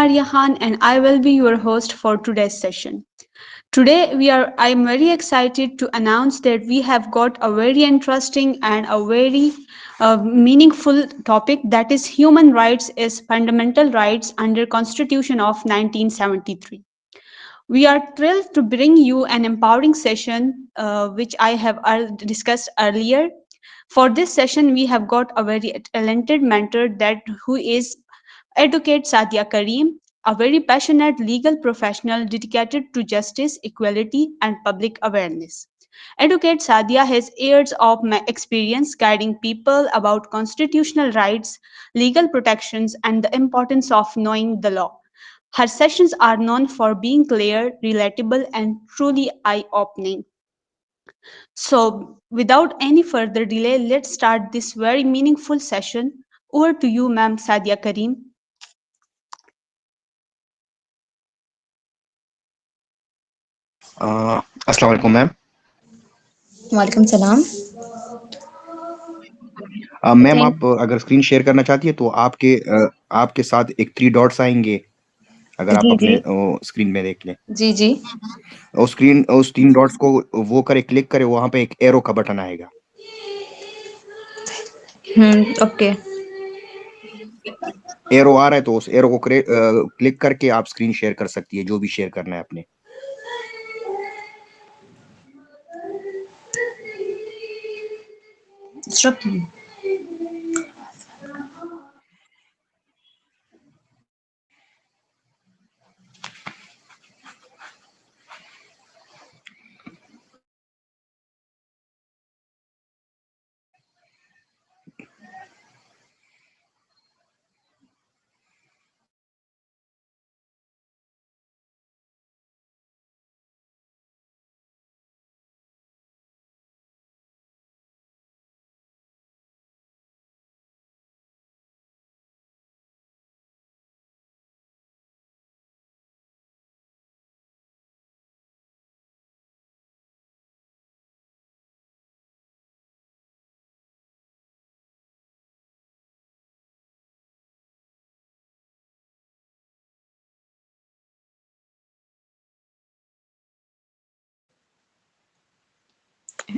Arya Khan and I will be your host for today's session. I am very excited to announce that we have got a very interesting and a very meaningful topic, that is human rights as fundamental rights under Constitution of 1973. We are thrilled to bring you an empowering session, which I have discussed earlier. For this session, we have got a very talented mentor who is Advocate Sadia Karim, a very passionate legal professional dedicated to justice, equality, and public awareness. Advocate Sadia has years of experience guiding people about constitutional rights, legal protections, and the importance of knowing the law. Her sessions are known for being clear, relatable, and truly eye opening. So, without any further delay, let's start this very meaningful session. Over to you, ma'am Sadia Karim. अस्सलाम वालेकुम ma'am. वालेकुम सलाम। Ma'am thank आप अगर screen share करना चाहती है तो आपके साथ एक थ्री डॉट्स आएंगे। अगर आप जी जी अपने स्क्रीन में देख लें, जी जी। उस तीन डॉट्स को वो करे, क्लिक करे, वहां पे एक एरो का बटन आएगा। ओके। एरो आ रहा है तो उस एरो को क्लिक करके आप स्क्रीन शेयर कर सकती है, जो भी शेयर करना है अपने। स्टॉप।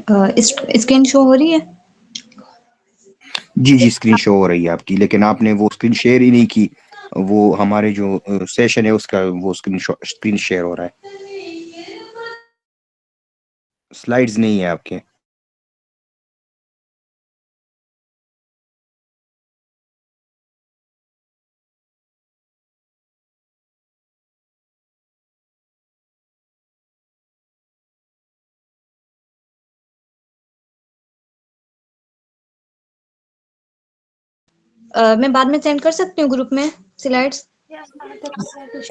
स्क्रीन शो हो रही है? जी जी, स्क्रीन शो हो रही है आपकी, लेकिन आपने वो स्क्रीन शेयर ही नहीं की। वो हमारे जो सेशन है उसका वो स्क्रीन शेयर हो रहा है, स्लाइड्स नहीं है आपके। मैं बाद में सेंड कर सकती हूँ ग्रुप में स्लाइड्स?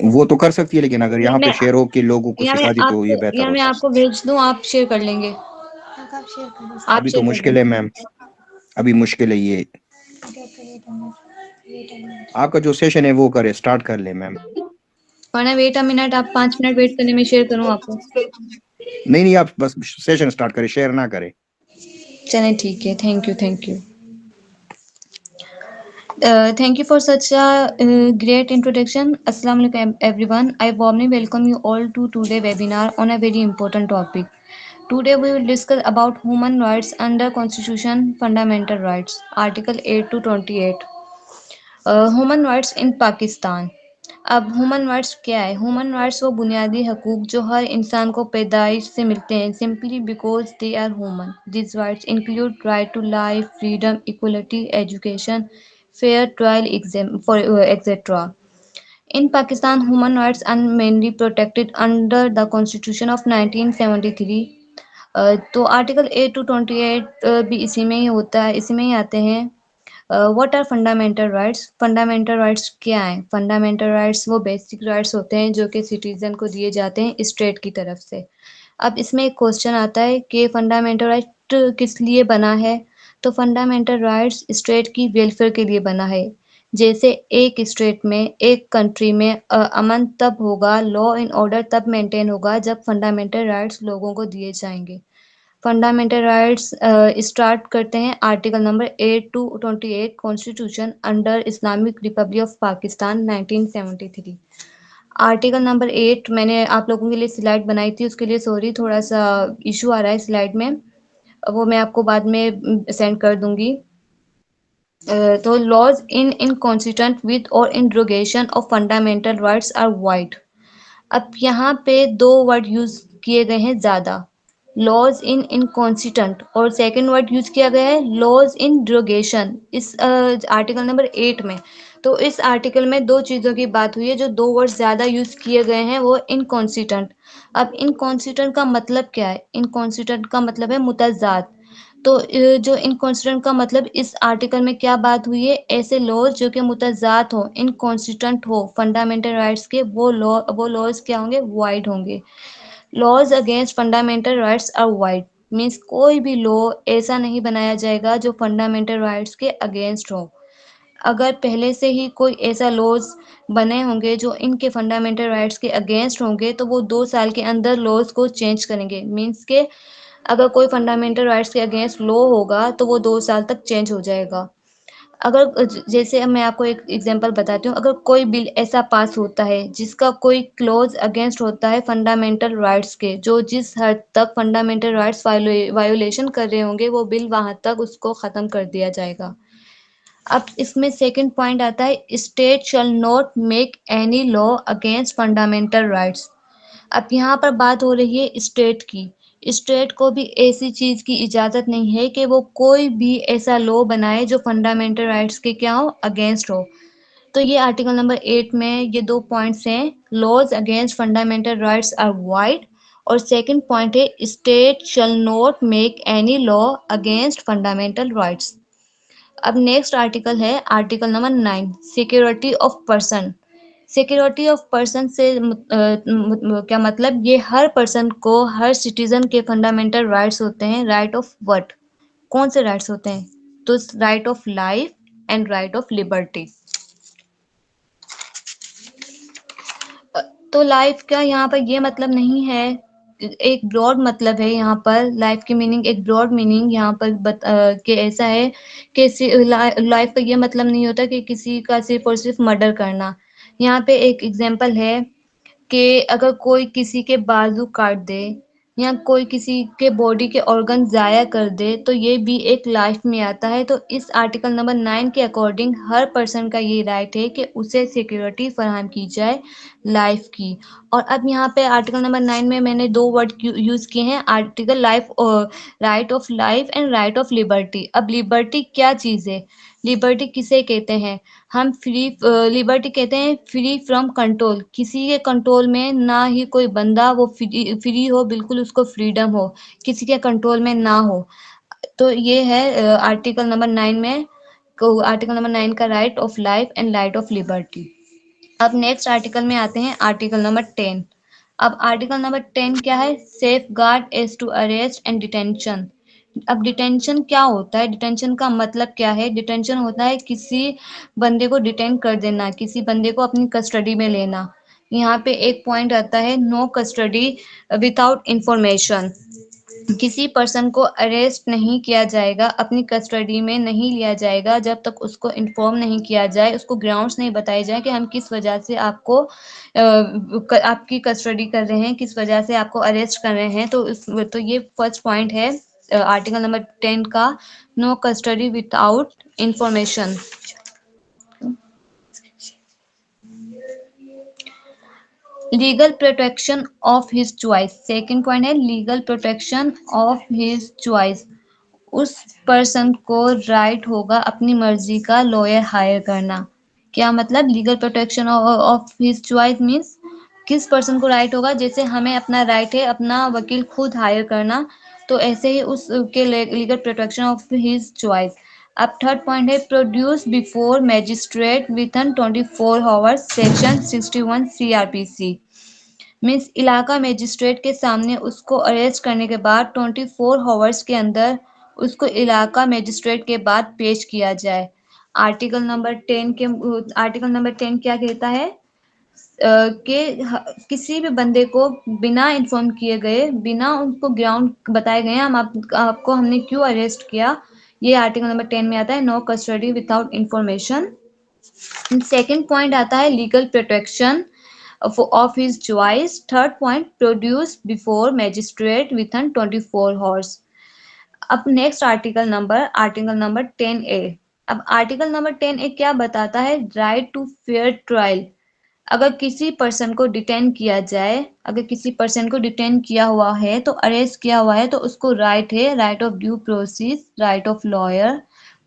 वो तो कर सकती है, लेकिन अगर या यहाँ मैं पे शेयर हो के लोगों को सिखा दी तो ये बेहतर मैं होता। आपको भेज दूँ, आप शेयर कर लेंगे? आप अभी तो शेयर कर मुश्किल है देंगे। मैम, अभी मुश्किल है ये। आपका जो सेशन है वो करे, स्टार्ट कर ले मैम। वरना वेट अ मिनट, आप 5 मिनट वेट करने में शेयर करूँ आपको? नहीं नहीं, आप बस सेशन स्टार्ट करें, शेयर ना करें। चलें ठीक है। Thank you, thank you. Thank you for such a great introduction. Assalamu alaikum everyone. I warmly welcome you all to today's webinar on a very important topic. Today we will discuss about human rights under Constitution Fundamental Rights, Article 8 to 28. Human rights इन पाकिस्तान। अब human rights क्या है? Human rights वो बुनियादी हकूक जो हर इंसान को पैदाइश से मिलते हैं, simply because they are human. This rights include right to life, freedom, equality, education, fair trial for etcetera. In Pakistan, human rights are mainly protected under the Constitution of 1973। तो आर्टिकल 8 to 28 भी इसी में ही होता है, इसी में ही आते हैं। What are fundamental rights? Fundamental rights क्या हैं? फंडामेंटल राइट्स वो बेसिक राइट्स होते हैं जो कि सिटीजन को दिए जाते हैं स्टेट की तरफ से। अब इसमें एक क्वेश्चन आता है कि फंडामेंटल राइट किस लिए बना है? तो फंडामेंटल राइट्स स्टेट की वेलफेयर के लिए बना है। जैसे एक स्टेट में, एक कंट्री में अमन तब होगा, लॉ एंड ऑर्डर तब मेंटेन होगा जब फंडामेंटल राइट्स लोगों को दिए जाएंगे। फंडामेंटल राइट्स स्टार्ट करते हैं article number 8 to 28 constitution under Islamic Republic of Pakistan 1973। Article number 8 मैंने आप लोगों के लिए स्लाइड बनाई थी, उसके लिए सॉरी, थोड़ा सा इशू आ रहा है स्लाइड में, वो मैं आपको बाद में सेंड कर दूंगी। तो laws in inconsistent with or in derogation of fundamental rights are void. अब यहाँ पे दो वर्ड यूज किए गए हैं ज्यादा, लॉज इन इनकॉन्सिस्टेंट, और सेकंड वर्ड यूज किया गया है लॉज इन ड्रोगेशन इस आर्टिकल नंबर 8 में। तो इस आर्टिकल में दो चीजों की बात हुई है, जो दो वर्ड ज्यादा यूज किए गए हैं वो इनकॉन्सिस्टेंट। अब इनकॉन्सिस्टेंट का मतलब क्या है? इनकॉन्सिस्टेंट का मतलब है मुतजाद। तो जो इनकॉन्स्टेंट का मतलब इस आर्टिकल में क्या बात हुई है, ऐसे लॉज जो कि मुतजाद हो, इनकॉन्सिस्टेंट हो फंडामेंटल राइट्स के, वो लॉज क्या होंगे? वाइड होंगे। Laws against fundamental rights are void means कोई भी लॉ ऐसा नहीं बनाया जाएगा जो फंडामेंटल राइट्स के अगेंस्ट हो। अगर पहले से ही कोई ऐसा लॉज बने होंगे जो इनके फंडामेंटल राइट्स के अगेंस्ट होंगे, तो वो 2 साल के अंदर लॉज को चेंज करेंगे। मीन्स के अगर कोई फंडामेंटल राइट्स के अगेंस्ट लॉ होगा तो वो 2 साल तक चेंज हो जाएगा। अगर जैसे अब मैं आपको एक एग्जांपल बताती हूँ, अगर कोई बिल ऐसा पास होता है जिसका कोई क्लॉज अगेंस्ट होता है फंडामेंटल राइट्स के, जो जिस हद तक फंडामेंटल राइट्स वायोलेशन कर रहे होंगे, वो बिल वहां तक उसको खत्म कर दिया जाएगा। अब इसमें सेकंड पॉइंट आता है, state shall not make any law against fundamental rights. अब यहाँ पर बात हो रही है स्टेट की। स्टेट को भी ऐसी चीज की इजाजत नहीं है कि वो कोई भी ऐसा लॉ बनाए जो फंडामेंटल राइट्स के क्या हो? अगेंस्ट हो। तो ये आर्टिकल नंबर 8 में ये दो पॉइंट्स हैं, laws against fundamental rights are void, और सेकंड पॉइंट है state shall not make any law against fundamental rights. अब नेक्स्ट आर्टिकल है article number 9, security of person. Security of person से क्या मतलब? ये हर पर्सन को, हर सिटीजन के फंडामेंटल राइट्स होते हैं। Right of what? कौन से राइट्स होते हैं? तो right of life and right of liberty. तो लाइफ का यहाँ पर ये मतलब नहीं है, एक ब्रॉड मतलब है यहाँ पर। लाइफ की मीनिंग, एक ब्रॉड मीनिंग यहाँ पर कि ऐसा है कि लाइफ का ये मतलब नहीं होता कि किसी का सिर्फ और सिर्फ मर्डर करना। यहाँ पे एक एग्जांपल है कि अगर कोई किसी के बाजू काट दे या कोई किसी के बॉडी के ऑर्गन ज़ाया कर दे, तो ये भी एक लाइफ में आता है। तो इस आर्टिकल नंबर 9 के अकॉर्डिंग हर पर्सन का ये राइट है कि उसे सिक्योरिटी फराहम की जाए लाइफ की। और अब यहाँ पे आर्टिकल नंबर 9 में मैंने दो वर्ड यूज़ किए हैं, article life, right of life and right of liberty. अब लिबर्टी क्या चीज़ है? लिबर्टी किसे कहते हैं? हम फ्री, लिबर्टी कहते हैं फ्री फ्रॉम कंट्रोल, किसी के कंट्रोल में ना ही कोई बंदा वो फ्री हो, बिल्कुल उसको फ्रीडम हो, किसी के कंट्रोल में ना हो। तो ये है आर्टिकल नंबर 9 में, आर्टिकल नंबर 9 का right of life and right of liberty. अब नेक्स्ट आर्टिकल में आते हैं, आर्टिकल नंबर 10। अब आर्टिकल नंबर 10 क्या है? Safe guard as to arrest and detention. अब डिटेंशन क्या होता है? डिटेंशन का मतलब क्या है? डिटेंशन होता है किसी बंदे को डिटेन कर देना, किसी बंदे को अपनी कस्टडी में लेना। यहाँ पे एक पॉइंट आता है, नो कस्टडी विदाउट इंफॉर्मेशन। किसी पर्सन को अरेस्ट नहीं किया जाएगा, अपनी कस्टडी में नहीं लिया जाएगा जब तक उसको इन्फॉर्म नहीं किया जाए, उसको ग्राउंड्स नहीं बताए जाए कि हम किस वजह से आपको आपकी कस्टडी कर रहे हैं, किस वजह से आपको अरेस्ट कर रहे हैं। तो ये फर्स्ट पॉइंट है आर्टिकल नंबर 10 का, no custody without information. Legal protection of his choice, second point है legal protection of his choice. उस पर्सन को राइट होगा अपनी मर्जी का लॉयर हायर करना। क्या मतलब? Legal protection of his choice means किस पर्सन को राइट होगा? जैसे हमें अपना राइट है अपना वकील खुद हायर करना, तो ऐसे ही उसके legal protection of his choice. अब थर्ड पॉइंट है, produce before magistrate within 24 hours, section 61 CrPC. Means इलाका मजिस्ट्रेट के सामने उसको अरेस्ट करने के बाद 24 आवर्स के अंदर उसको इलाका मजिस्ट्रेट के बाद पेश किया जाए। आर्टिकल नंबर 10 क्या कहता है? कि किसी भी बंदे को बिना इन्फॉर्म किए गए, बिना उनको ग्राउंड बताए गए हम आपको हमने क्यों अरेस्ट किया, ये आर्टिकल नंबर 10 में आता है। No custody without information. Second point आता है legal protection of his choice. Third point produce before magistrate within 24 hours. अब नेक्स्ट आर्टिकल नंबर 10A। अब आर्टिकल नंबर 10A क्या बताता है? Right to fair trial. अगर किसी पर्सन को डिटेन किया जाए, अगर किसी पर्सन को डिटेन किया हुआ है, तो अरेस्ट किया हुआ है, तो उसको राइट है, right of due process, right of lawyer.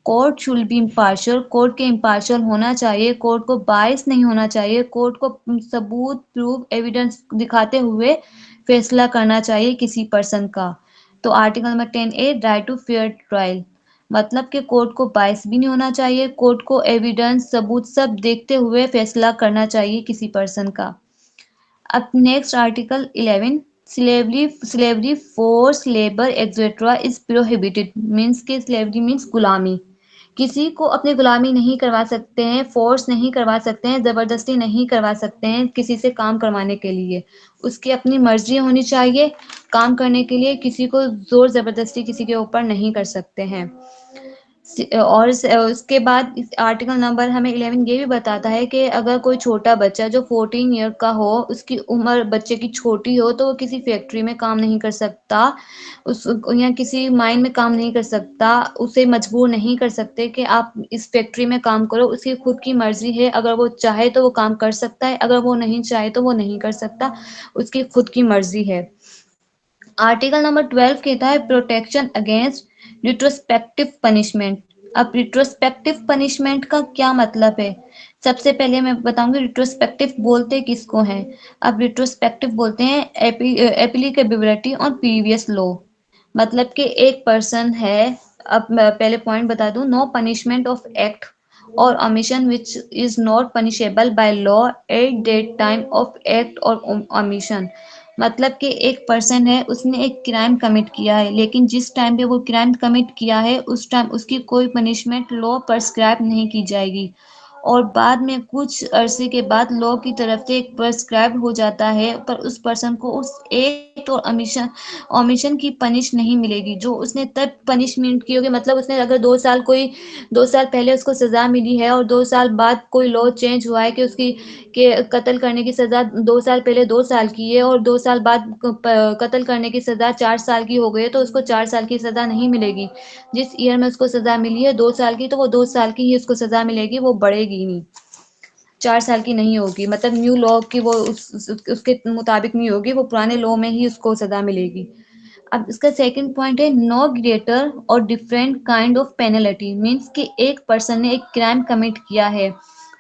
Court should be impartial. Court के इम्पार्शियल होना चाहिए, कोर्ट को बायस नहीं होना चाहिए, कोर्ट को सबूत, प्रूफ, एविडेंस दिखाते हुए फैसला करना चाहिए किसी पर्सन का। तो article number 10A right to fair trial, मतलब कि कोर्ट को बायस भी नहीं होना चाहिए, कोर्ट को एविडेंस, सबूत सब देखते हुए फैसला करना चाहिए किसी पर्सन का। अब next article 11। Slavery force labour etcetera is prohibited. Means के स्लेवरी मीन्स गुलामी। किसी को अपनी गुलामी नहीं करवा सकते हैं, फोर्स नहीं करवा सकते हैं, जबरदस्ती नहीं करवा सकते हैं किसी से काम करवाने के लिए। उसकी अपनी मर्जी होनी चाहिए काम करने के लिए, किसी को जोर जबरदस्ती किसी के ऊपर नहीं कर सकते हैं। और उसके बाद आर्टिकल नंबर हमें 11 ये भी बताता है कि अगर कोई छोटा बच्चा जो 14 ईयर का हो, उसकी उम्र बच्चे की छोटी हो, तो वो किसी फैक्ट्री में काम नहीं कर सकता, उस या किसी माइन में काम नहीं कर सकता। उसे मजबूर नहीं कर सकते कि आप इस फैक्ट्री में काम करो। उसकी खुद की मर्जी है, अगर वो चाहे तो वो काम कर सकता है, अगर वो नहीं चाहे तो वो नहीं कर सकता। उसकी खुद की मर्जी है। आर्टिकल नंबर 12 कहता है प्रोटेक्शन अगेंस्ट रिट्रोस्पेक्टिव पनिशमेंट। अब रिट्रोस्पेक्टिव पनिशमेंट का क्या मतलब है? सबसे पहले मैं बताऊंगी रिट्रोस्पेक्टिव बोलते किसको हैं। अब रिट्रोस्पेक्टिव बोलते हैं एप्लीकेबिलिटी ऑन प्रीवियस लॉ। मतलब कि एक पर्सन है, अब मैं पहले पॉइंट बता दूं, नो पनिशमेंट ऑफ एक्ट और omission which is not punishable by law at that time of act or omission। मतलब कि एक पर्सन है, उसने एक क्राइम कमिट किया है, लेकिन जिस टाइम पे वो क्राइम कमिट किया है उस टाइम उसकी कोई पनिशमेंट लॉ प्रेस्क्राइब नहीं की जाएगी, और बाद में कुछ अरसे के बाद लॉ की तरफ से एक प्रेस्क्राइब हो जाता है, पर उस पर्सन को उस एक्ट और ओमिशन की पनिश नहीं मिलेगी जो उसने तब पनिशमेंट की होगी। मतलब उसने अगर 2 साल कोई 2 साल पहले उसको सजा मिली है और 2 साल बाद कोई लॉ चेंज हुआ है कि उसकी के कत्ल करने की सजा 2 साल पहले 2 साल की है और 2 साल बाद कत्ल करने की सजा 4 साल की हो गई है, तो उसको 4 साल की सजा नहीं मिलेगी। जिस ईयर में उसको सजा मिली है 2 साल की, तो वो 2 साल की ही उसको सजा मिलेगी, वो बढ़ेगी नहीं, 4 साल की नहीं होगी। मतलब न्यू लॉ की वो उसके मुताबिक नहीं होगी, वो पुराने लॉ में ही उसको सजा मिलेगी। अब इसका सेकंड पॉइंट है नो ग्रेटर और different kind of penalty. Means कि एक पर्सन ने एक क्राइम कमिट किया है,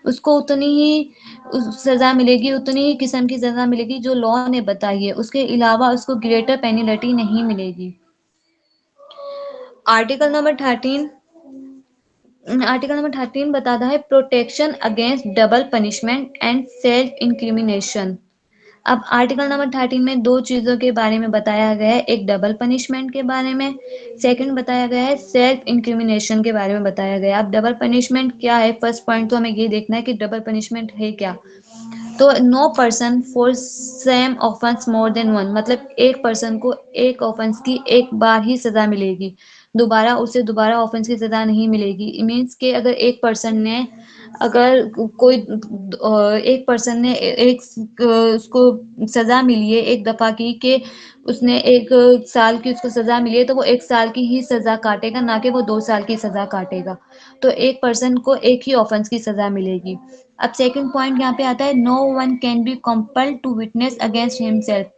उसको उतनी ही सजा मिलेगी, उतनी ही किस्म की सजा मिलेगी जो लॉ ने बताई है, उसके अलावा उसको ग्रेटर पेनल्टी नहीं मिलेगी। Article number 13। आर्टिकल नंबर 13 बताता है protection against double punishment and self incrimination. अब आर्टिकल नंबर 13 में दो चीजों के बारे में बताया गया है, एक डबल पनिशमेंट के बारे में, सेकंड बताया गया है सेल्फ इंक्रिमिनेशन के बारे में बताया गया है। अब डबल पनिशमेंट क्या है? फर्स्ट पॉइंट तो हमें ये देखना है कि डबल पनिशमेंट है क्या। तो no person for same offence more than one. मतलब एक पर्सन को एक ऑफेंस की एक बार ही सजा मिलेगी, दोबारा उसे दोबारा ऑफेंस की सजा नहीं मिलेगी। मीन्स के अगर एक पर्सन ने अगर कोई एक पर्सन ने एक उसको सजा मिली है एक दफा की कि उसने 1 साल की उसको सजा मिली है, तो वो 1 साल की ही सजा काटेगा, ना कि वो 2 साल की सजा काटेगा। तो एक पर्सन को एक ही ऑफेंस की सजा मिलेगी। अब सेकंड पॉइंट यहाँ पे आता है no one can be compelled to witness against himself.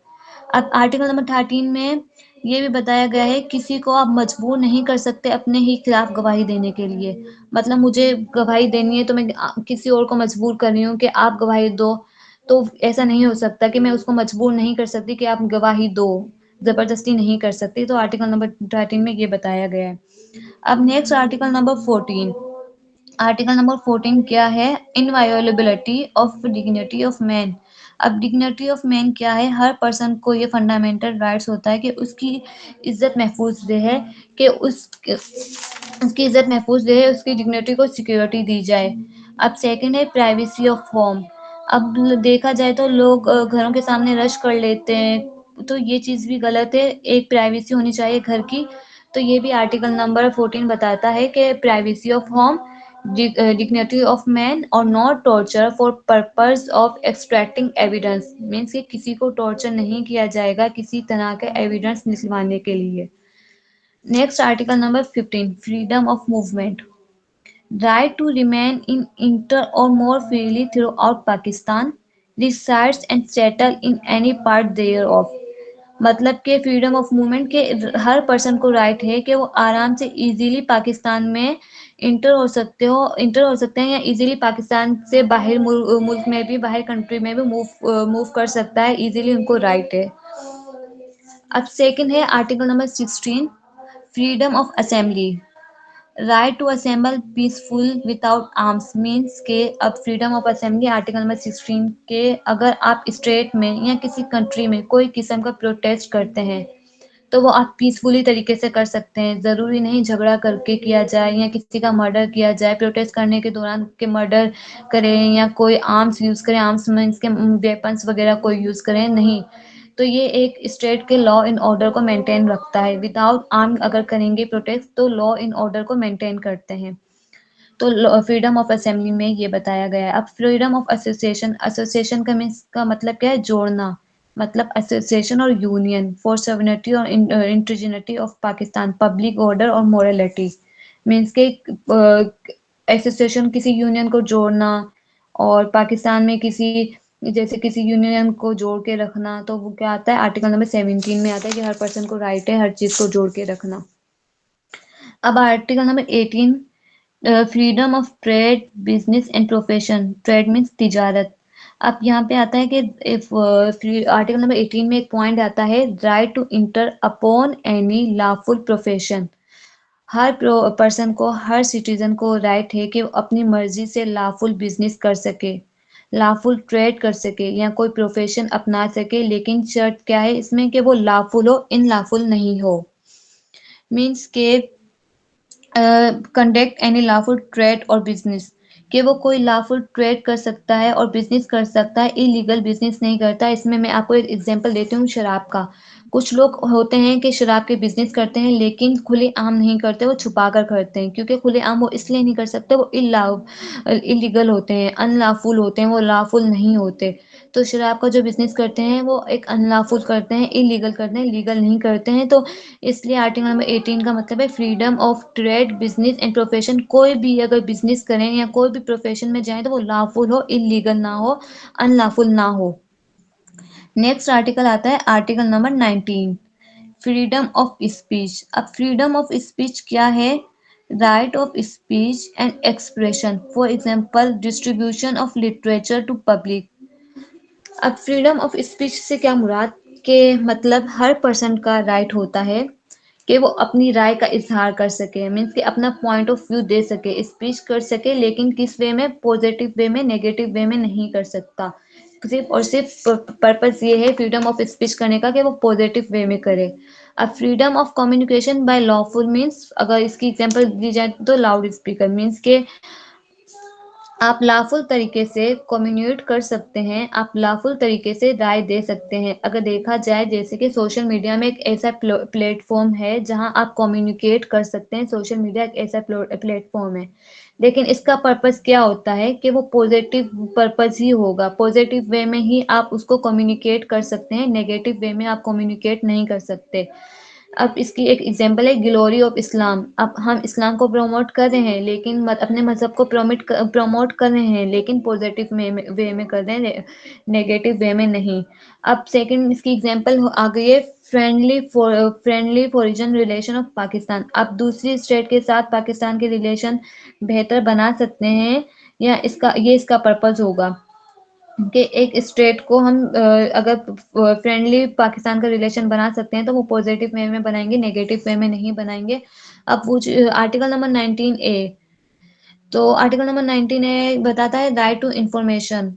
अब आर्टिकल नंबर 13 में ये भी बताया गया है किसी को आप मजबूर नहीं कर सकते अपने ही खिलाफ गवाही देने के लिए। मतलब मुझे गवाही देनी है तो मैं किसी और को मजबूर कर रही हूँ कि आप गवाही दो, तो ऐसा नहीं हो सकता कि मैं उसको मजबूर नहीं कर सकती कि आप गवाही दो, जबरदस्ती नहीं कर सकती। तो आर्टिकल नंबर 13 में ये बताया गया है। अब next article number 14। Article number 14 क्या है? इनवायोलेबिलिटी ऑफ डिग्निटी ऑफ मैन। अब डिग्निटी ऑफ मैन क्या है? हर पर्सन को ये फंडामेंटल राइट्स होता है कि उसकी इज्जत महफूज रहे, कि उसकी इज्जत महफूज रहे, उसकी डिग्निटी को सिक्योरिटी दी जाए। अब सेकंड है प्राइवेसी ऑफ होम। अब देखा जाए तो लोग घरों के सामने रश कर लेते हैं, तो ये चीज़ भी गलत है। एक प्राइवेसी होनी चाहिए घर की। तो ये भी आर्टिकल नंबर 14 बताता है कि privacy of home, dignity of man और not torture for purpose of extracting evidence, means कि किसी को टॉर्चर नहीं किया जाएगा किसी तरह के एविडेंस निकलवाने के लिए। Next article number 15, freedom of movement, right to remain in inter or more freely throughout Pakistan, resides and settle in any part thereof। मतलब कि फ्रीडम ऑफ मूवमेंट के हर पर्सन को राइट है कि वो आराम से इजीली पाकिस्तान में इंटर हो सकते हैं या इजीली पाकिस्तान से बाहर मुल्क में भी, बाहर कंट्री में भी मूव कर सकता है, इजीली उनको राइट है। अब सेकंड है article number 16, freedom of assembly, right to assemble peaceful without arms, means के अब freedom of assembly article number 16 के अगर आप स्टेट में या किसी कंट्री में कोई किस्म का प्रोटेस्ट करते हैं तो वो आप पीसफुली तरीके से कर सकते हैं। ज़रूरी नहीं झगड़ा करके किया जाए या किसी का मर्डर किया जाए, प्रोटेस्ट करने के दौरान के मर्डर करें या कोई आर्म्स यूज़ करें, आर्म्स मीन्स के वेपन्स वगैरह कोई यूज़ करें, नहीं। तो ये एक स्टेट के लॉ एंड ऑर्डर को मेंटेन रखता है। विदाउट आर्म अगर करेंगे प्रोटेस्ट तो लॉ एंड ऑर्डर को मेंटेन करते हैं। तो फ्रीडम ऑफ असेंबली में ये बताया गया है। अब फ्रीडम ऑफ एसोसिएशन, एसोसिएशन का मीन्स का मतलब क्या है, जोड़ना, मतलब एसोसिएशन और यूनियन फॉर सॉवरेनिटी और integrity of Pakistan, public order और मोरालिटी, मीन्स के एसोसिएशन किसी यूनियन को जोड़ना और पाकिस्तान में किसी, जैसे किसी यूनियन को जोड़ के रखना, तो वो क्या आता है आर्टिकल नंबर 17 में आता है कि हर पर्सन को राइट है हर चीज को जोड़ के रखना। अब article number 18, freedom of trade business and profession, trade means तिजारत। अब यहाँ पे आता है कि इफ आर्टिकल नंबर 18 में एक पॉइंट आता है, right to enter upon any lawful profession, हर पर्सन को, हर सिटीजन को राइट है कि वो अपनी मर्जी से लाफुल बिजनेस कर सके, लाफुल ट्रेड कर सके या कोई प्रोफेशन अपना सके, लेकिन शर्त क्या है इसमें कि वो लाफुल हो, इन लाफुल नहीं हो। मीन्स के कंडक्ट एनी लॉफुल ट्रेड और बिजनेस, कि वो कोई लॉफुल ट्रेड कर सकता है और बिजनेस कर सकता है, इलीगल बिजनेस नहीं करता। इसमें मैं आपको एक एग्जांपल देती हूँ शराब का। कुछ लोग होते हैं कि शराब के बिजनेस करते हैं लेकिन खुले आम नहीं करते, वो छुपा कर करते हैं, क्योंकि खुले आम वो इसलिए नहीं कर सकते, वो इलीगल होते हैं, अनलॉफुल होते हैं, वो लॉफुल नहीं होते। तो शराब का जो बिजनेस करते हैं वो एक अनलॉफुल करते हैं, इलीगल करते हैं, लीगल नहीं करते हैं। तो इसलिए आर्टिकल नंबर 18 का मतलब है freedom of trade business and profession, कोई भी अगर बिजनेस करें या कोई भी प्रोफेशन में जाए तो वो लॉफुल हो, इलीगल ना हो, अनलॉफुल ना हो। नेक्स्ट आर्टिकल आता है article number 19, freedom of speech. अब फ्रीडम ऑफ स्पीच क्या है, right of speech and expression, for example distribution of literature to public. अब फ्रीडम ऑफ स्पीच से क्या मुराद, के मतलब हर पर्सन का राइट होता है कि वो अपनी राय का इजहार कर सके, मीन्स कि अपना पॉइंट ऑफ व्यू दे सके, स्पीच कर सके, लेकिन किस वे में, पॉजिटिव वे में, नेगेटिव वे में नहीं कर सकता। सिर्फ और सिर्फ पर्पस ये है फ्रीडम ऑफ स्पीच करने का कि वो पॉजिटिव वे में करे। अब freedom of communication bye lawful means, अगर इसकी एग्जांपल दी जाए तो लाउड स्पीकर, मीन्स के आप लाफुल तरीके से कम्युनिकेट कर सकते हैं, आप लाफुल तरीके से राय दे सकते हैं। अगर देखा जाए जैसे कि सोशल मीडिया में एक ऐसा प्लेटफॉर्म है जहां आप कम्युनिकेट कर सकते हैं, सोशल मीडिया एक ऐसा प्लेटफॉर्म है, लेकिन इसका पर्पस क्या होता है कि वो पॉजिटिव पर्पस ही होगा, पॉजिटिव वे में ही आप उसको कम्युनिकेट कर सकते हैं, नेगेटिव वे में आप कम्युनिकेट नहीं कर सकते। अब इसकी एक एग्जांपल है ग्लोरी ऑफ इस्लाम। अब हम इस्लाम को प्रमोट कर रहे हैं लेकिन अपने मजहब को प्रमोट कर रहे हैं, लेकिन पॉजिटिव वे में कर रहे हैं, नेगेटिव वे में नहीं। अब सेकंड इसकी एग्जांपल आ गई है friendly foreign relation of Pakistan. अब दूसरी स्टेट के साथ पाकिस्तान के रिलेशन बेहतर बना सकते हैं, या इसका पर्पस होगा कि एक स्टेट को हम अगर फ्रेंडली पाकिस्तान का रिलेशन बना सकते हैं तो वो पॉजिटिव वे में बनाएंगे, नेगेटिव वे में नहीं बनाएंगे। अब वो आर्टिकल नंबर 19A, तो आर्टिकल नंबर 19A बताता है राइट टू इंफॉर्मेशन,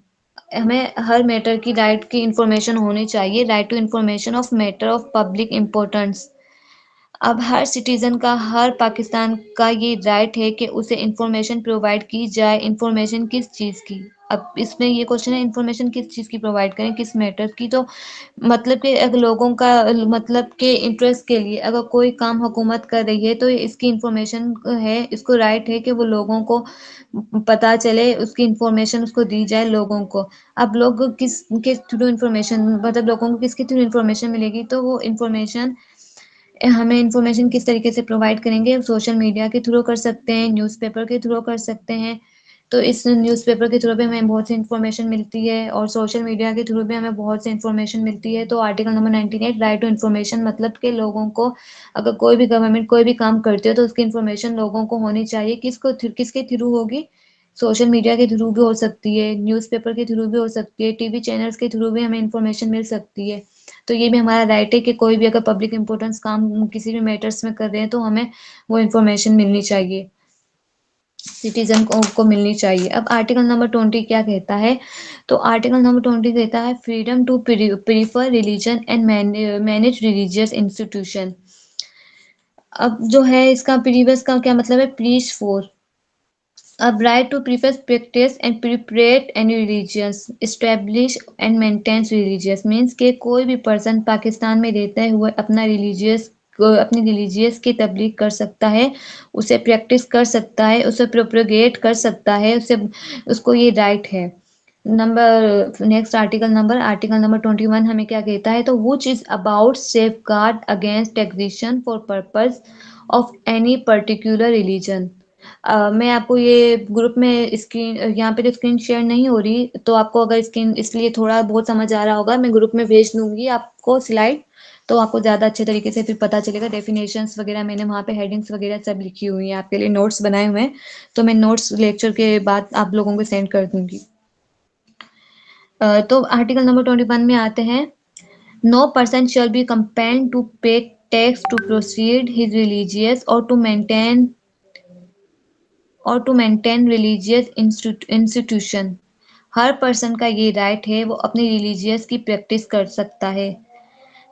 हमें हर मैटर की राइट की इंफॉर्मेशन होनी चाहिए, right to information of matter of public importance. अब हर सिटीजन का, हर पाकिस्तान का ये राइट है कि उसे इंफॉर्मेशन प्रोवाइड की जाए, इंफॉर्मेशन किस चीज़ की, अब इसमें ये क्वेश्चन है इन्फॉर्मेशन किस चीज़ की प्रोवाइड करें, किस मैटर की। तो मतलब कि अगर लोगों का मतलब के इंटरेस्ट के लिए अगर कोई काम हुकूमत कर रही है तो इसकी इंफॉर्मेशन है, इसको राइट है कि वो लोगों को पता चले, उसकी इंफॉर्मेशन उसको दी जाए लोगों को। अब लोग किस के थ्रू इंफॉर्मेशन, मतलब लोगों को किसके थ्रू इंफॉर्मेशन मिलेगी, तो वो इंफॉर्मेशन हमें इंफॉर्मेशन किस तरीके से प्रोवाइड करेंगे, सोशल मीडिया के थ्रू कर सकते हैं, न्यूज़पेपर के थ्रू कर सकते हैं। तो इस न्यूज़पेपर के थ्रू भी हमें बहुत सी इन्फॉर्मेशन मिलती है और सोशल मीडिया के थ्रू भी हमें बहुत सी इन्फॉर्मेशन मिलती है। तो article number 98 right to information मतलब के लोगों को अगर कोई भी गवर्नमेंट कोई भी काम करती है तो उसकी इन्फॉर्मेशन लोगों को होनी चाहिए। किसके थ्रू होगी? सोशल मीडिया के थ्रू भी हो सकती है, न्यूज़पेपर के थ्रू भी हो सकती है, टीवी चैनल्स के थ्रू भी हमें इन्फॉर्मेशन मिल सकती है। तो ये भी हमारा राइट है कि कोई भी अगर पब्लिक इम्पोर्टेंस काम किसी भी मैटर्स में कर रहे हैं तो हमें वो इन्फॉर्मेशन मिलनी चाहिए, सिटीजन को मिलनी चाहिए। अब आर्टिकल नंबर 20 क्या कहता है? तो आर्टिकल नंबर 20 कहता है freedom to prefer religion and manage religious institution. अब जो है इसका प्रीवियस का क्या मतलब है? प्रीच फॉर अब right to preface practice and perpetuate any religions establish and maintains religious means के कोई भी पर्सन पाकिस्तान में रहते हुए अपनी रिलीजियस की तबलीग कर सकता है, उसे प्रैक्टिस कर सकता है, उसे प्रोपोगेट कर सकता है, उसे उसको ये राइट है। नेक्स्ट आर्टिकल नंबर 21 हमें क्या कहता है? तो which is about safe guard against taxation for purpose of any particular religion. मैं आपको ये ग्रुप में स्क्रीन यहाँ पे तो स्क्रीन शेयर नहीं हो रही, तो आपको अगर स्क्रीन इसलिए थोड़ा बहुत समझ आ रहा होगा, मैं ग्रुप में भेज दूंगी आपको स्लाइड, तो आपको ज़्यादा अच्छे तरीके से फिर पता चलेगा। डेफिनेशंस वगैरह मैंने वहाँ पे हेडिंग्स वगैरह सब लिखी हुई हैं, आपके लिए नोट्स बनाए हुए हैं, तो मैं नोट्स लेक्चर के बाद आप लोगों को सेंड कर दूंगी। तो आर्टिकल नंबर 21 में आते हैं। No person shall be compelled to pay tax to proceed his religious or to maintain religious institution. हर पर्सन का ये राइट है, वो अपनी रिलीजियस की प्रैक्टिस कर सकता है।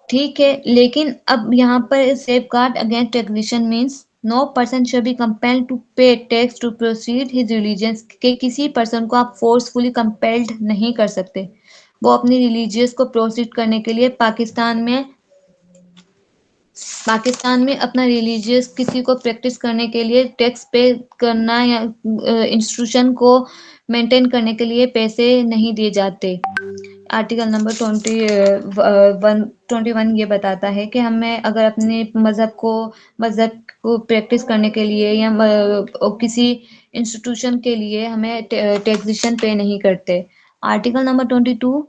ठीक है, लेकिन अब यहाँ पर safe guard against taxation means no person shall be compelled to pay tax to proceed his religion के किसी पर्सन को आप फोर्सफुली कंपेल्ड नहीं कर सकते। वो अपनी रिलीजियस को प्रोसीड करने के लिए पाकिस्तान में अपना रिलीजियस किसी को प्रैक्टिस करने के लिए टैक्स पे करना या इंस्टीट्यूशन को मेंटेन करने के लिए पैसे नहीं दिए जाते। आर्टिकल नंबर 21 ये बताता है कि हमें अगर अपने मज़हब को प्रैक्टिस करने के लिए या किसी इंस्टीट्यूशन के लिए हमें टैक्सेशन पे नहीं करते। आर्टिकल नंबर 22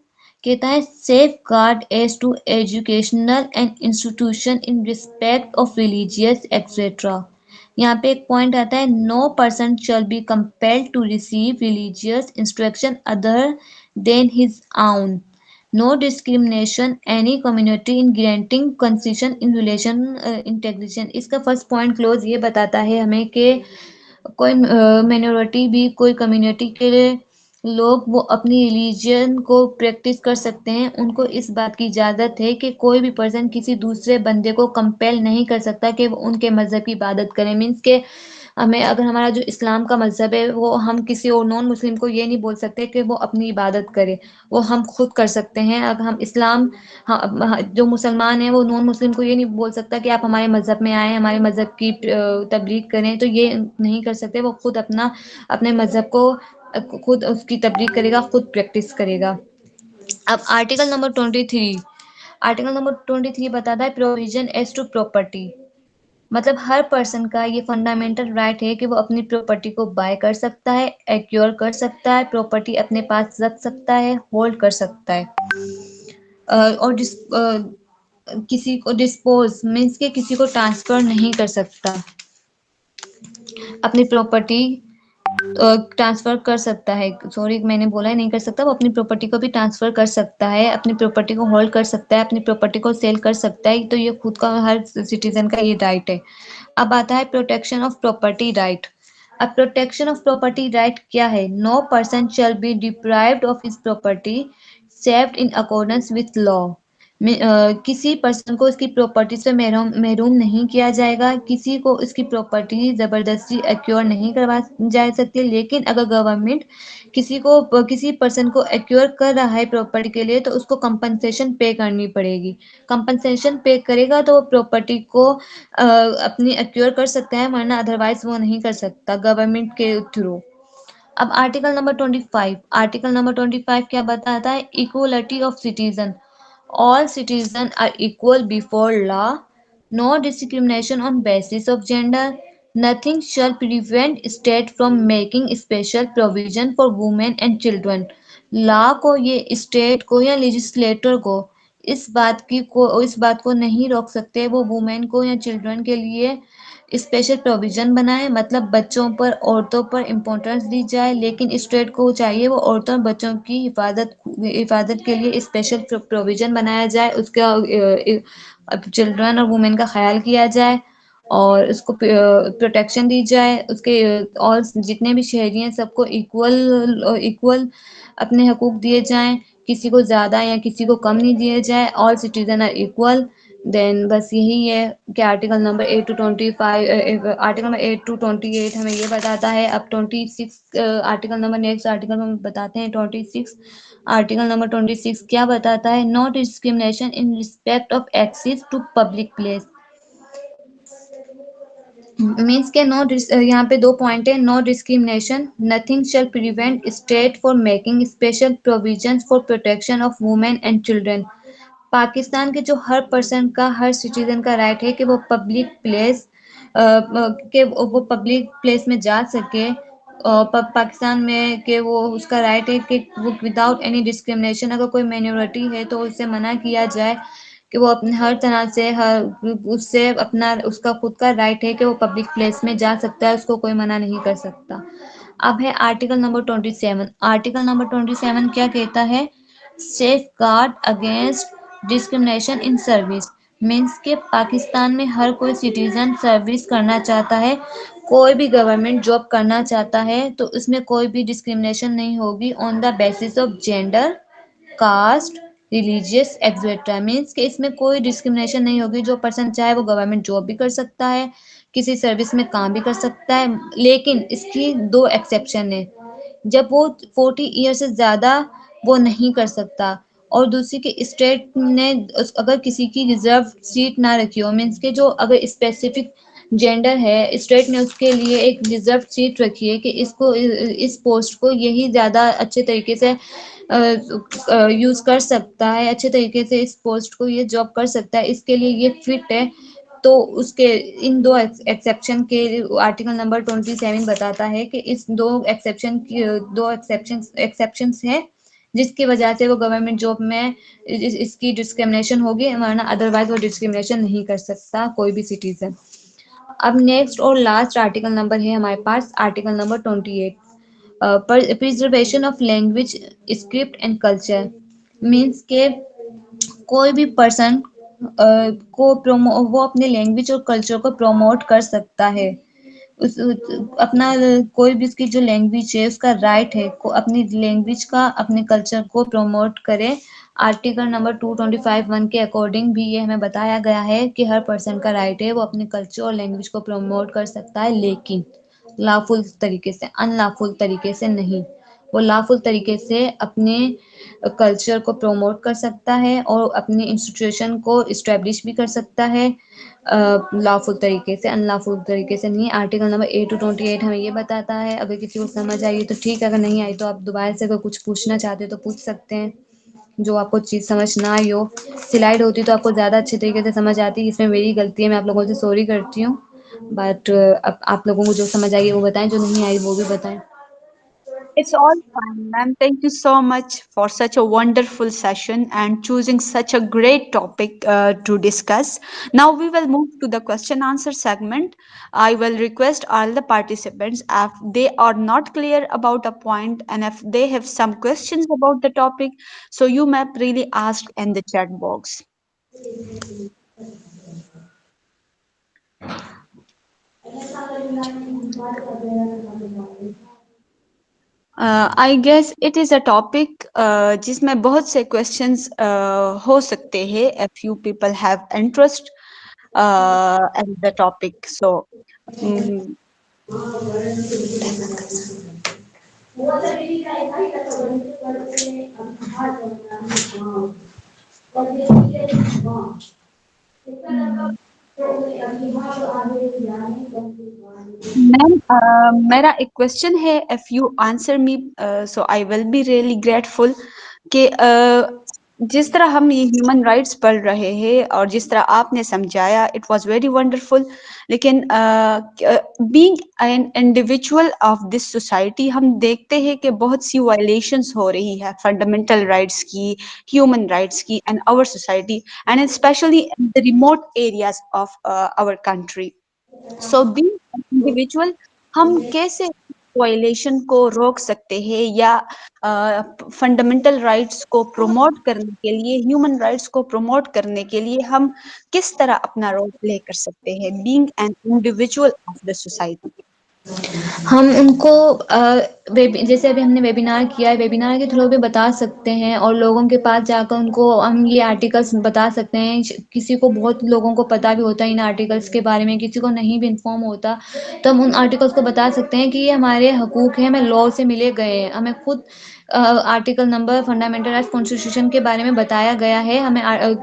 कहता है safe guard as to educational and institution in respect of religious etcetera. यहाँ पे एक पॉइंट आता है no person shall be compelled to receive religious instruction other than his own. No discrimination any community in granting concession in relation integration. इसका first point clause ये बताता है हमें कि कोई माइनॉरिटी भी कोई कम्युनिटी के लोग वो अपनी रिलीजन को प्रैक्टिस कर सकते हैं। उनको इस बात की इजाज़त है कि कोई भी पर्सन किसी दूसरे बंदे को कंपेल नहीं कर सकता कि वो उनके मज़हब की इबादत करें। मीन्स के हमें अगर हमारा जो इस्लाम का मज़हब है वो हम किसी और नॉन मुस्लिम को ये नहीं बोल सकते कि वो अपनी इबादत करे, वो हम खुद कर सकते हैं। अगर हम जो मुसलमान है वो नॉन मुस्लिम को ये नहीं बोल सकता कि आप हमारे मज़हब में आए, हमारे मज़हब की तबलीग करें, तो ये नहीं कर सकते। वो खुद अपने मज़हब को खुद उसकी तबलीग करेगा, खुद प्रैक्टिस करेगा। अब आर्टिकल नंबर 23 बताता है प्रोविजन एज टू प्रॉपर्टी। मतलब हर पर्सन का ये फंडामेंटल राइट है कि वो अपनी प्रॉपर्टी को बाय कर सकता है, एक्योर कर सकता है, प्रॉपर्टी अपने पास रख सकता है, होल्ड कर सकता है। और किसी को डिस्पोज मीन्स के किसी को ट्रांसफर नहीं कर सकता। अपनी प्रॉपर्टी ट्रांसफर कर सकता है, सॉरी मैंने बोला है नहीं कर सकता, वो अपनी प्रॉपर्टी को भी ट्रांसफर कर सकता है, अपनी प्रॉपर्टी को होल्ड कर सकता है, अपनी प्रॉपर्टी को सेल कर सकता है। तो ये खुद का हर सिटीजन का ये राइट है। अब आता है प्रोटेक्शन ऑफ प्रॉपर्टी राइट। अब प्रोटेक्शन ऑफ प्रॉपर्टी राइट क्या है? No person shall be deprived of his property saved in accordance with law. किसी पर्सन को उसकी प्रॉपर्टी से महरूम नहीं किया जाएगा, किसी को उसकी प्रॉपर्टी जबरदस्ती एक्योर नहीं करवा जा सकती। लेकिन अगर गवर्नमेंट किसी पर्सन को एक्योर कर रहा है प्रॉपर्टी के लिए, तो उसको कंपनसेशन पे करनी पड़ेगी। कंपनसेशन पे करेगा तो वो प्रॉपर्टी को अपनी एक्योर कर सकता है, वरना अदरवाइज वो नहीं कर सकता गवर्नमेंट के थ्रू। अब आर्टिकल नंबर 25 क्या बताता है? Equality of citizen. All citizens are equal before law. No discrimination on basis of gender. Nothing shall prevent state from making special provision for women and children. Law को ये state को या legislator को इस बात को नहीं रोक सकते वो वुमेन को या चिल्ड्रन के लिए स्पेशल प्रोविजन बनाए, मतलब बच्चों पर औरतों पर इम्पोर्टेंस दी जाए। लेकिन स्टेट को चाहिए वो औरतों और बच्चों की हिफाजत के लिए स्पेशल प्रोविजन बनाया जाए, उसका चिल्ड्रन और वुमेन का ख्याल किया जाए और उसको प्रोटेक्शन दी जाए। उसके और जितने भी शहरी हैं सबको इक्वल इक्वल अपने हकूक दिए जाएं, किसी को ज़्यादा या किसी को कम नहीं दिए जाए। All citizen are equal. Then बस यही है कि आर्टिकल नंबर 8 to 28 हमें ये बताता है। अब 26 आर्टिकल नंबर नेक्स्ट आर्टिकल हम बताते हैं 26। आर्टिकल नंबर 26 क्या बताता है? No discrimination in respect of access to public place. Means के यहाँ पे दो पॉइंट है। No discrimination, nothing shall prevent state for making special provisions for protection of women and children. Pakistan के जो हर पर्सन का, हर सिटीजन का राइट है कि वो पब्लिक प्लेस में जा सके। पाकिस्तान में कि वो उसका राइट है कि वो विदाउट एनी डिस्क्रिमिनेशन, अगर कोई माइनॉरिटी है तो उससे मना किया जाए कि वो अपने हर तरह से हर उससे अपना उसका खुद का राइट है कि वो पब्लिक प्लेस में जा सकता है, उसको कोई मना नहीं कर सकता। अब है आर्टिकल नंबर 27। आर्टिकल नंबर 27 क्या कहता है? Safe guard against discrimination in service. Means के पाकिस्तान में हर कोई सिटीजन सर्विस करना चाहता है, कोई भी गवर्नमेंट जॉब करना चाहता है तो उसमें कोई भी डिस्क्रिमिनेशन नहीं होगी on the basis of gender, caste, religious etcetera. Means कि इसमें कोई डिस्क्रिमिनेशन नहीं होगी। जो पर्सन चाहे वो गवर्नमेंट जॉब भी कर सकता है, किसी सर्विस में काम भी कर सकता है। लेकिन इसकी दो एक्सेप्शन है। जब वो 40 ईयर से ज़्यादा वो नहीं कर सकता, और दूसरी कि स्टेट ने अगर किसी की रिजर्व सीट ना रखी हो, मीन्स के जो अगर स्पेसिफिक जेंडर है, स्टेट ने उसके लिए एक रिजर्व सीट रखी है कि इसको इस पोस्ट को यही ज़्यादा अच्छे तरीके से यूज़ कर सकता है, अच्छे तरीके से इस पोस्ट को ये जॉब कर सकता है, इसके लिए ये फिट है। तो उसके इन दो एक्सेप्शन के आर्टिकल नंबर 27 बताता है कि इस दो एक्सेप्शंस हैं जिसकी वजह से वो गवर्नमेंट जॉब में इसकी डिस्क्रिमिनेशन होगी, वरना अदरवाइज वो डिस्क्रिमिनेशन नहीं कर सकता कोई भी सिटीजन। अब नेक्स्ट और लास्ट आर्टिकल नंबर है हमारे पास article number 28। Preservation of language, script and culture. Means के कोई भी पर्सन वो अपने लैंग्वेज और कल्चर को प्रमोट कर सकता है। अपना कोई भी उसकी जो लैंग्वेज है उसका राइट है को अपनी लैंग्वेज का, अपने कल्चर को प्रमोट करे। आर्टिकल नंबर 225(1) के अकॉर्डिंग भी ये हमें बताया गया है कि हर पर्सन का राइट है वो अपने कल्चर और लैंग्वेज को प्रमोट कर सकता है, लेकिन लॉफुल तरीके से, अनलॉफुल तरीके से नहीं। वो लॉफुल तरीके से अपने कल्चर को प्रमोट कर सकता है और अपने इंस्टीट्यूशन को इस्टेब्लिश भी कर सकता है लॉफुल तरीके से, अनलॉफुल तरीके से नहीं। आर्टिकल नंबर 8 to 28 हमें ये बताता है। अगर किसी को समझ आई तो ठीक है, अगर नहीं आई तो आप दोबारा से अगर कुछ पूछना चाहते हो तो पूछ सकते हैं, जो आपको चीज़ समझ ना आई हो। स्लाइड होती तो आपको ज़्यादा अच्छे तरीके से समझ आती, इसमें मेरी गलती है, मैं आप लोगों से सॉरी करती हूँ। बट अब आप लोगों को जो समझ आई वो बताएं, जो नहीं आई वो भी बताएं। It's all fine, ma'am. Thank you so much for such a wonderful session and choosing such a great topic to discuss. Now we will move to the question answer segment. I will request all the participants if they are not clear about a point and if they have some questions about the topic, so you may really ask in the chat box. I guess it is a topic जिसमें बहुत से questions हो सकते हैं if you people have interest at the topic so ma'am मेरा एक question है if you answer me so I will be really grateful कि जिस तरह हम ये ह्यूमन राइट्स पढ़ रहे हैं और जिस तरह आपने समझाया इट वाज वेरी वंडरफुल लेकिन being an individual of this society हम देखते हैं कि बहुत सी वायलेशंस हो रही है फंडामेंटल राइट्स की ह्यूमन राइट्स की and our society and specially in the remote areas of our country so being individual हम कैसे वायलेशन को रोक सकते हैं या फंडामेंटल राइट्स को प्रमोट करने के लिए ह्यूमन राइट्स को प्रमोट करने के लिए हम किस तरह अपना रोल प्ले कर सकते हैं being an individual of the society हम उनको जैसे अभी हमने वेबिनार किया है, वेबिनार के थ्रू भी बता सकते हैं और लोगों के पास जाकर उनको हम ये आर्टिकल्स बता सकते हैं। किसी को, बहुत लोगों को पता भी होता है इन आर्टिकल्स के बारे में, किसी को नहीं भी इन्फॉर्म होता, तो हम उन आर्टिकल्स को बता सकते हैं कि ये हमारे हकूक हैं, हमें लॉ से मिले गए हैं, हमें खुद article number fundamental rights constitution के बारे में बताया गया है,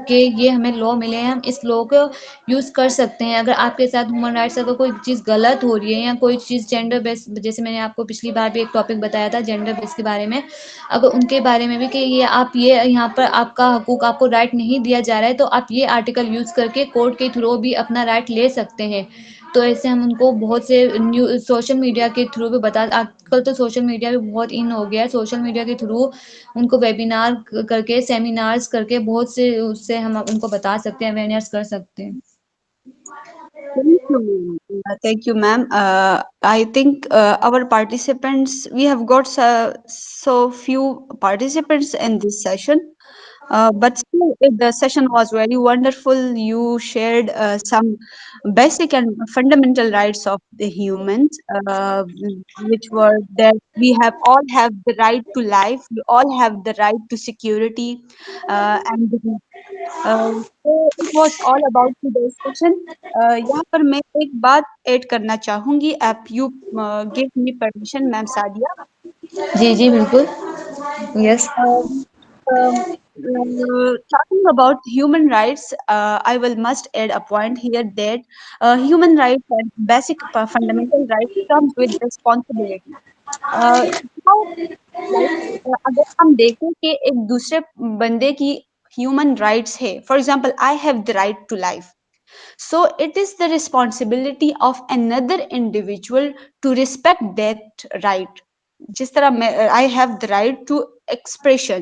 कि ये हमें लॉ मिले हैं, हम इस लॉ को यूज़ कर सकते हैं। अगर आपके साथ ह्यूमन राइट्स अगर कोई चीज़ गलत हो रही है या कोई चीज़ जेंडर बेस, जैसे मैंने आपको पिछली बार भी एक टॉपिक बताया था जेंडर बेस के बारे में, अगर उनके बारे में भी कि ये आप ये यहाँ पर आपका हकूक, आपको राइट नहीं दिया जा रहा है, तो आप ये आर्टिकल यूज़ करके कोर्ट के थ्रू भी अपना राइट ले सकते हैं। तो ऐसे हम उनको बहुत से न्यू सोशल मीडिया के थ्रू भी बता, आजकल तो सोशल मीडिया भी बहुत इन हो गया है, सोशल मीडिया के थ्रू उनको वेबिनार करके, सेमिनार्स करके बहुत से उससे हम उनको बता सकते हैं, अवेयरनेस कर सकते हैं। Thank you, ma'am. Thank you, ma'am. I think our participants, we have got so few participants in this session, but still, the session was very wonderful. You shared some basic and fundamental rights of the humans, which were that we have all have the right to life, we all have the right to security, and uh, तो it was all about today's session यहाँ पर मैं एक बात add करना चाहूँगी if you give me permission ma'am Sadia ji, जी, बिल्कुल। Yes. Um, um, talking about human rights, I will must add a point here that human rights and basic fundamental rights comes with responsibility. Uh, how like अगर हम देखें कि एक दूसरे बंदे की ह्यूमन राइट्स है for example I have the right to life so it is the responsibility of another individual to respect that right जिस तरह मैं I have the right to expression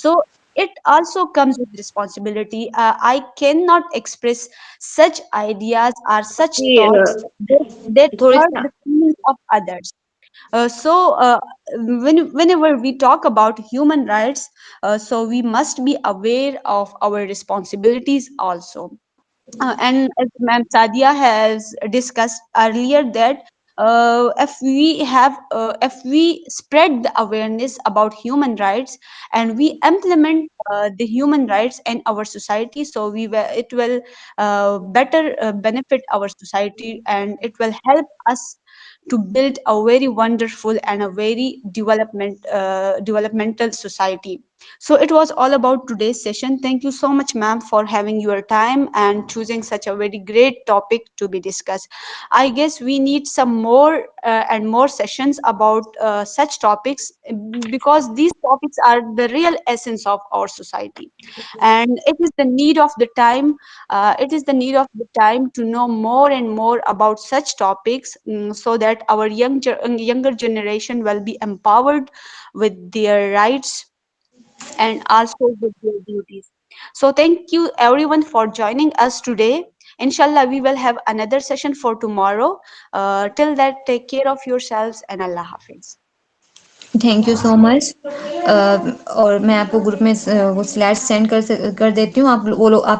so it also comes with responsibility I cannot express such ideas or such जी, thoughts that थोड़ी hurt सा। the feelings of others whenever we talk about human rights so we must be aware of our responsibilities also and as Ma'am Sadia has discussed earlier that if we spread the awareness about human rights and we implement the human rights in our society, so it will better benefit our society and it will help us to build a very wonderful and a very developmental society. So it was all about today's session. Thank you so much, ma'am, for having your time and choosing such a very great topic to be discussed. I guess we need some more and more sessions about such topics because these topics are the real essence of our society, and it is the need of the time. It is the need of the time to know more and more about such topics, so that our younger generation will be empowered with their rights and also with their duties. So thank you everyone for joining us today. Inshallah, we will have another session for tomorrow. Till that, take care of yourselves and Allah Hafiz. Thank you so much. और मैं आपको group में वो slides send कर देती हूँ, आप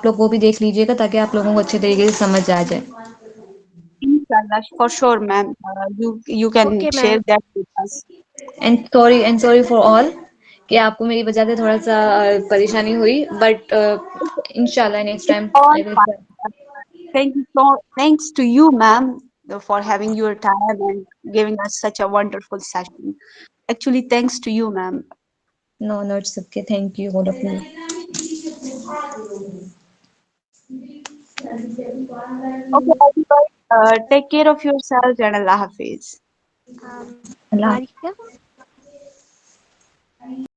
लोग वो भी देख लीजिएगा ताकि आप लोगों को अच्छे तरीके से समझ आ जाए। Inshallah, for sure, ma'am. You can Okay, share ma'am. that with us. And sorry for all कि आपको मेरी वजह से थोड़ा सा परेशानी हुई, बट इंशाल्लाह next time All I will fine. Thanks to you, ma'am, for having your time and giving us such a wonderful session. Actually, thanks to you, ma'am. No no it's okay, thank you all of you. Okay, everybody, take care of yourself and Allah Hafiz. Allah Marika?